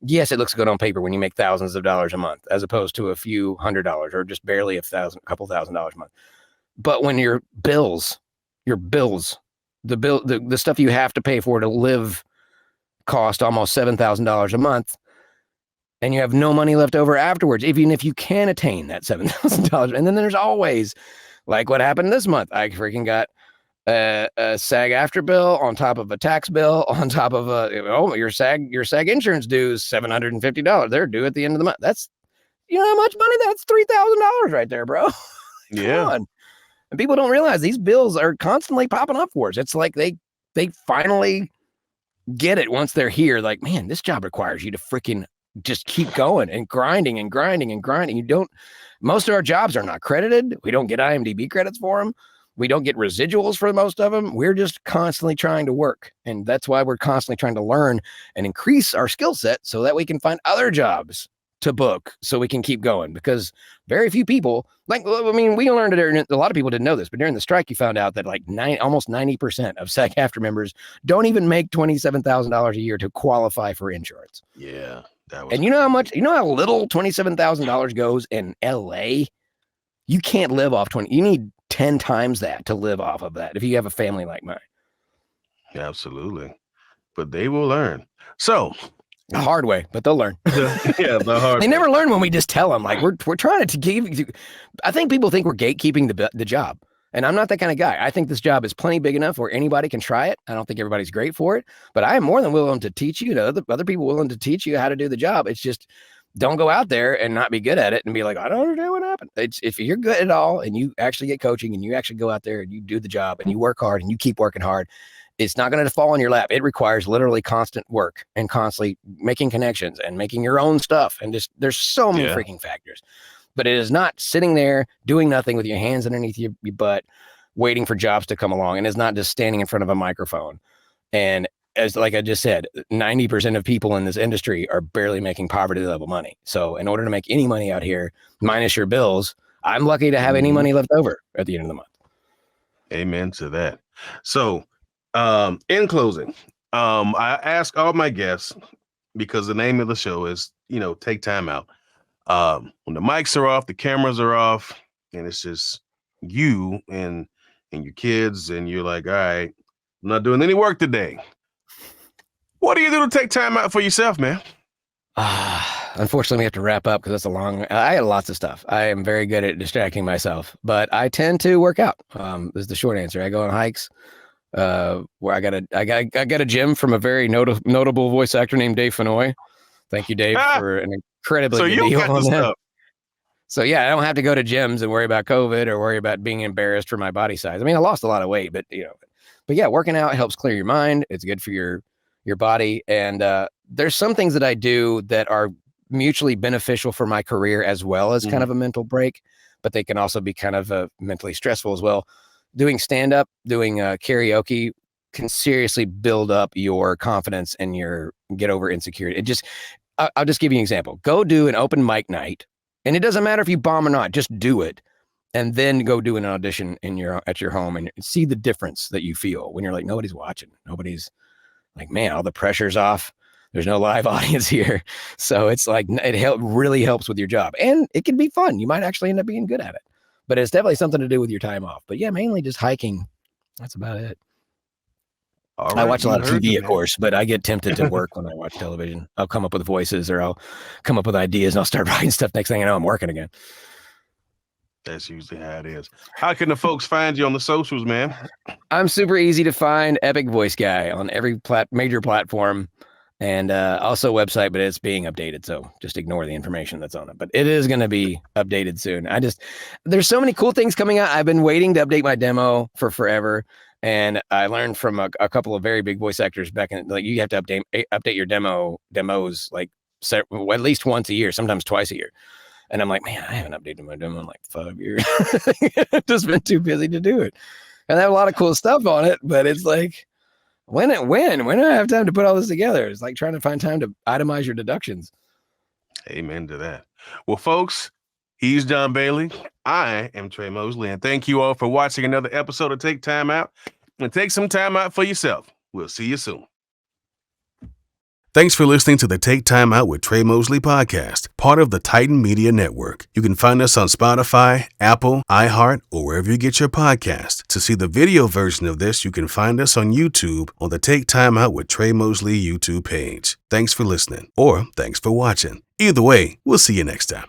[SPEAKER 2] Yes, it looks good on paper when you make thousands of dollars a month, as opposed to a few $100 or just barely a couple $1,000s a month. But when your bills, the stuff you have to pay for to live cost almost $7,000 a month, and you have no money left over afterwards, even if you can attain that $7,000. And then there's always, like what happened this month. I freaking got a SAG-AFTRA bill on top of a tax bill on top of your SAG insurance due is $750. They're due at the end of the month. That's, how much money? That's $3,000 right there, bro.
[SPEAKER 1] Yeah.
[SPEAKER 2] On. And people don't realize these bills are constantly popping up for us. It's like they finally get it once they're here. Like, man, this job requires you to freaking just keep going and grinding and grinding and grinding. Most of our jobs are not credited. We don't get IMDb credits for them. We don't get residuals for most of them. We're just constantly trying to work. And that's why we're constantly trying to learn and increase our skill set so that we can find other jobs to book so we can keep going, because very few people, we learned it. A lot of people didn't know this, but during the strike, you found out that almost 90% of SAG-AFTRA members don't even make $27,000 a year to qualify for insurance.
[SPEAKER 1] Yeah.
[SPEAKER 2] And you know how little $27,000 goes in LA? You can't live off 20. You need 10 times that to live off of that if you have a family like mine.
[SPEAKER 1] Absolutely. But they will learn. So
[SPEAKER 2] the hard way, but they'll learn.
[SPEAKER 1] The hard
[SPEAKER 2] They never learn when we just tell them, like, we're trying to give. I think people think we're gatekeeping the job. And I'm not that kind of guy. I think this job is plenty big enough where anybody can try it. I don't think everybody's great for it, but I am more than willing to teach you, other people willing to teach you how to do the job. It's just, don't go out there and not be good at it and be like, I don't understand what happened. It's, if you're good at all and you actually get coaching and you actually go out there and you do the job and you work hard and you keep working hard, it's not going to fall in your lap. It requires literally constant work and constantly making connections and making your own stuff. And just, there's so many freaking factors, but it is not sitting there doing nothing with your hands underneath your butt, waiting for jobs to come along. And it's not just standing in front of a microphone. And as like I just said, 90% of people in this industry are barely making poverty level money. So in order to make any money out here, minus your bills, I'm lucky to have any money left over at the end of the month.
[SPEAKER 1] Amen to that. So in closing, I ask all my guests, because the name of the show is, Take Time Out. When the mics are off, the cameras are off, and it's just you and your kids, and you're like, all right, I'm not doing any work today. What do you do to take time out for yourself, man?
[SPEAKER 2] Unfortunately, we have to wrap up because that's a long. I had lots of stuff. I am very good at distracting myself, but I tend to work out. This is the short answer. I go on hikes. Where I got a gym from a very notable voice actor named Dave Fennoy. Thank you, Dave, for an incredibly good deal on that. So yeah, I don't have to go to gyms and worry about COVID or worry about being embarrassed for my body size. I mean, I lost a lot of weight, but yeah, working out helps clear your mind. It's good for your body. And there's some things that I do that are mutually beneficial for my career as well as kind of a mental break, but they can also be kind of mentally stressful as well. Doing stand-up, doing karaoke can seriously build up your confidence and get over insecurity. I'll just give you an example. Go do an open mic night, and it doesn't matter if you bomb or not, just do it. and then go do an audition at your home and see the difference that you feel when you're like, nobody's watching. Nobody's like, man, all the pressure's off. There's no live audience here. So it's like, it really helps with your job, and it can be fun. You might actually end up being good at it, but it's definitely something to do with your time off. But yeah, mainly just hiking. That's about it.
[SPEAKER 1] All
[SPEAKER 2] I
[SPEAKER 1] right,
[SPEAKER 2] watch a
[SPEAKER 1] you
[SPEAKER 2] lot of
[SPEAKER 1] heard
[SPEAKER 2] TV,
[SPEAKER 1] it,
[SPEAKER 2] of
[SPEAKER 1] man.
[SPEAKER 2] course, but I get tempted to work when I watch television. I'll come up with voices, or I'll come up with ideas, and I'll start writing stuff. Next thing I know, I'm working again.
[SPEAKER 1] That's usually how it is. How can the folks find you on the socials, man?
[SPEAKER 2] I'm super easy to find. Epic Voice Guy on every major platform, and also website, but it's being updated, so just ignore the information that's on it. But it is going to be updated soon. There's so many cool things coming out. I've been waiting to update my demo for forever, and I learned from a couple of very big voice actors back in, like, you have to update your demos like at least once a year, sometimes twice a year. And I'm like, man, I haven't updated my demo in like 5 years. I've just been too busy to do it. And I have a lot of cool stuff on it, but it's like, when do I have time to put all this together? It's like trying to find time to itemize your deductions.
[SPEAKER 1] Amen to that. Well, folks, he's Jon Bailey. I am Tre Mosley, and thank you all for watching another episode of Take Time Out. And take some time out for yourself. We'll see you soon. Thanks for listening to the Take Time Out with Tre Mosley podcast, part of the Titan Media Network. You can find us on Spotify, Apple, iHeart, or wherever you get your podcast. To see the video version of this, you can find us on YouTube on the Take Time Out with Tre Mosley YouTube page. Thanks for listening, or thanks for watching. Either way, we'll see you next time.